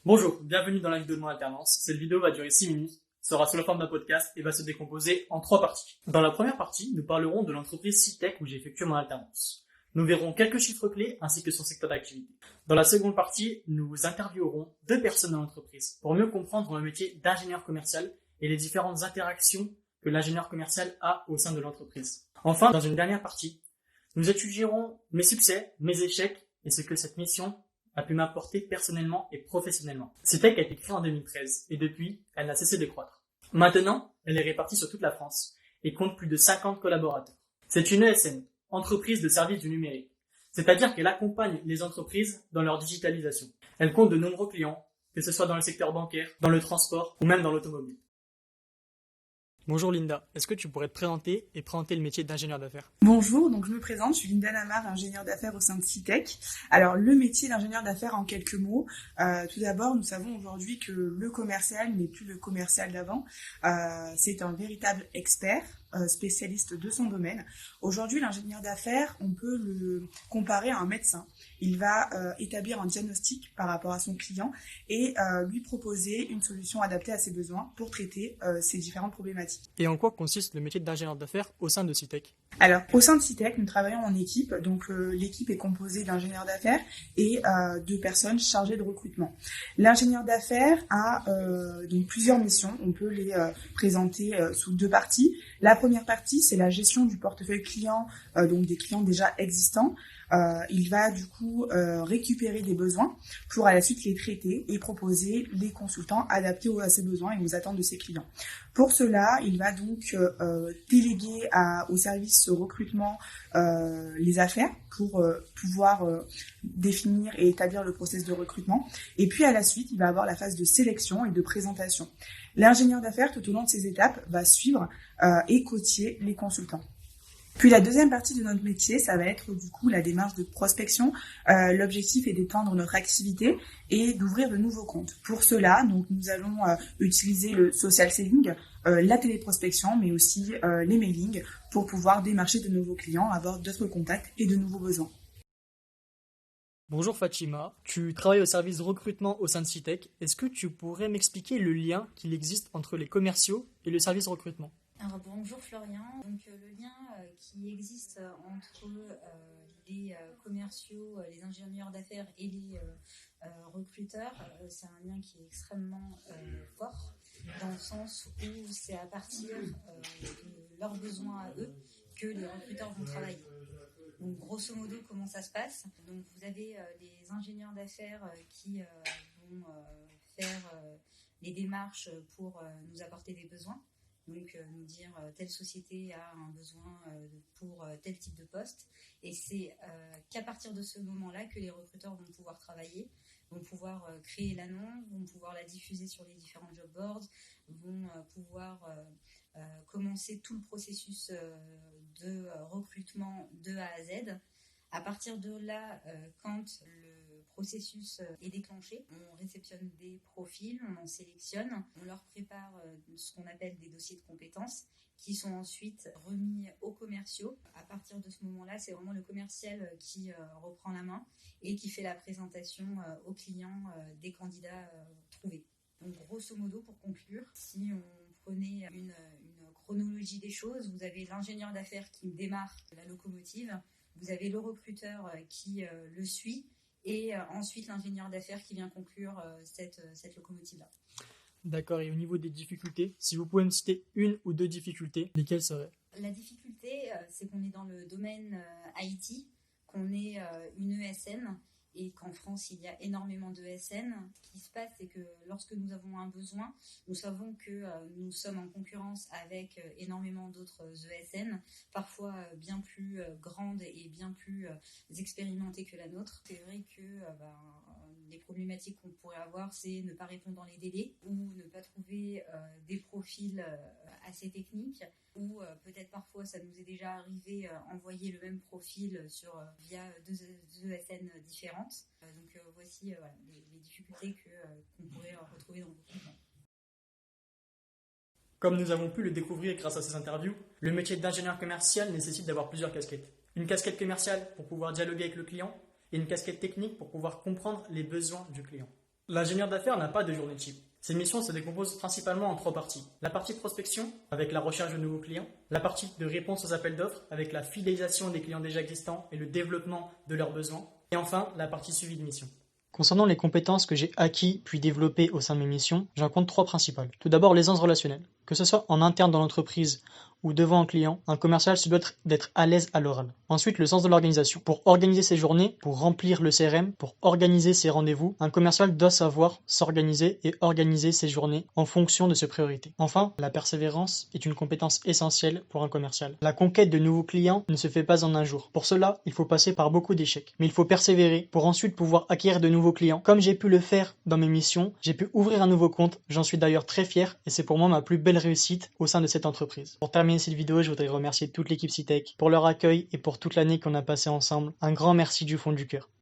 Bonjour, bienvenue dans la vidéo de mon alternance. Cette vidéo va durer 6 minutes, sera sous la forme d'un podcast et va se décomposer en 3 parties. Dans la première partie, nous parlerons de l'entreprise Citech où j'ai effectué mon alternance. Nous verrons quelques chiffres clés ainsi que son secteur d'activité. Dans la seconde partie, nous interviewerons 2 personnes dans l'entreprise pour mieux comprendre le métier d'ingénieur commercial et les différentes interactions que l'ingénieur commercial a au sein de l'entreprise. Enfin, dans une dernière partie, nous étudierons mes succès, mes échecs et ce que cette mission a pu m'apporter personnellement et professionnellement. Citech a été créée en 2013 et depuis, elle n'a cessé de croître. Maintenant, elle est répartie sur toute la France et compte plus de 50 collaborateurs. C'est une ESN, entreprise de services du numérique, c'est-à-dire qu'elle accompagne les entreprises dans leur digitalisation. Elle compte de nombreux clients, que ce soit dans le secteur bancaire, dans le transport ou même dans l'automobile. Bonjour Linda, est-ce que tu pourrais te présenter et présenter le métier d'ingénieur d'affaires? Bonjour, donc je me présente, je suis Linda Lamar, ingénieure d'affaires au sein de Citech. Alors le métier d'ingénieur d'affaires en quelques mots, tout d'abord nous savons aujourd'hui que le commercial n'est plus le commercial d'avant, c'est un véritable expert, spécialiste de son domaine. Aujourd'hui l'ingénieur d'affaires, on peut le comparer à un médecin. Il va établir un diagnostic par rapport à son client et lui proposer une solution adaptée à ses besoins pour traiter ses différentes problématiques. Et en quoi consiste le métier d'ingénieur d'affaires au sein de Citech? Alors, au sein de Citech, nous travaillons en équipe. Donc, l'équipe est composée d'ingénieurs d'affaires et de personnes chargées de recrutement. L'ingénieur d'affaires a donc plusieurs missions. On peut les présenter sous 2 parties. La première partie, c'est la gestion du portefeuille client, donc des clients déjà existants. Il va du coup récupérer des besoins pour à la suite les traiter et proposer les consultants adaptés à ses besoins et aux attentes de ses clients. Pour cela, il va donc déléguer au service recrutement les affaires pour pouvoir définir et établir le process de recrutement. Et puis à la suite, il va avoir la phase de sélection et de présentation. L'ingénieur d'affaires, tout au long de ces étapes, va suivre et coacher les consultants. Puis la deuxième partie de notre métier, ça va être du coup la démarche de prospection. L'objectif est d'étendre notre activité et d'ouvrir de nouveaux comptes. Pour cela, donc nous allons utiliser le social selling, la téléprospection, mais aussi les mailings pour pouvoir démarcher de nouveaux clients, avoir d'autres contacts et de nouveaux besoins. Bonjour Fatima, tu travailles au service recrutement au sein de Citech. Est-ce que tu pourrais m'expliquer le lien qu'il existe entre les commerciaux et le service recrutement? Alors, bonjour Florian. Donc le lien qui existe entre les commerciaux, les ingénieurs d'affaires et les recruteurs, c'est un lien qui est extrêmement fort dans le sens où c'est à partir de leurs besoins à eux que les recruteurs vont travailler. Donc grosso modo, comment ça se passe? Donc vous avez les ingénieurs d'affaires qui vont faire les démarches pour nous apporter des besoins. Donc nous dire telle société a un besoin pour tel type de poste. Et c'est qu'à partir de ce moment-là que les recruteurs vont pouvoir travailler, vont pouvoir créer l'annonce, vont pouvoir la diffuser sur les différents job boards, vont pouvoir commencer tout le processus de recrutement de A à Z. À partir de là, quand le processus est déclenché, on réceptionne des profils, on en sélectionne, on leur prépare ce qu'on appelle des dossiers de compétences qui sont ensuite remis aux commerciaux. À partir de ce moment-là, c'est vraiment le commercial qui reprend la main et qui fait la présentation aux clients des candidats trouvés. Donc grosso modo, pour conclure, si on prenait une chronologie des choses, vous avez l'ingénieur d'affaires qui démarre la locomotive, vous avez le recruteur qui le suit et ensuite l'ingénieur d'affaires qui vient conclure cette locomotive-là. D'accord, et au niveau des difficultés, si vous pouvez me citer 1 ou 2 difficultés, lesquelles seraient? La difficulté, c'est qu'on est dans le domaine IT, qu'on est une ESN et qu'en France, il y a énormément d'ESN. Ce qui se passe, c'est que lorsque nous avons un besoin, nous savons que nous sommes en concurrence avec énormément d'autres ESN, parfois bien plus grandes et bien plus expérimentées que la nôtre. C'est vrai que les problématiques qu'on pourrait avoir, c'est ne pas répondre dans les délais ou ne pas trouver des profils assez techniques ou peut-être parfois ça nous est déjà arrivé envoyer le même profil via 2 ESN différentes. Donc voici les difficultés qu'on pourrait retrouver dans le recrutement. Comme nous avons pu le découvrir grâce à ces interviews, le métier d'ingénieur commercial nécessite d'avoir plusieurs casquettes. Une casquette commerciale pour pouvoir dialoguer avec le client et une casquette technique pour pouvoir comprendre les besoins du client. L'ingénieur d'affaires n'a pas de journée type. Ses missions se décomposent principalement en 3 parties. La partie prospection, avec la recherche de nouveaux clients. La partie de réponse aux appels d'offres, avec la fidélisation des clients déjà existants et le développement de leurs besoins. Et enfin, la partie suivi de mission. Concernant les compétences que j'ai acquis puis développées au sein de mes missions, j'en compte 3 principales. Tout d'abord, l'aisance relationnelle. Que ce soit en interne dans l'entreprise ou devant un client, un commercial se doit d'être à l'aise à l'oral. Ensuite, le sens de l'organisation. Pour organiser ses journées, pour remplir le CRM, pour organiser ses rendez-vous, un commercial doit savoir s'organiser et organiser ses journées en fonction de ses priorités. Enfin, la persévérance est une compétence essentielle pour un commercial. La conquête de nouveaux clients ne se fait pas en un jour. Pour cela, il faut passer par beaucoup d'échecs. Mais il faut persévérer pour ensuite pouvoir acquérir de nouveaux clients. Comme j'ai pu le faire dans mes missions, j'ai pu ouvrir un nouveau compte. J'en suis d'ailleurs très fier et c'est pour moi ma plus belle réussite au sein de cette entreprise. Pour terminer cette vidéo, je voudrais remercier toute l'équipe CITEC pour leur accueil et pour toute l'année qu'on a passée ensemble. Un grand merci du fond du cœur.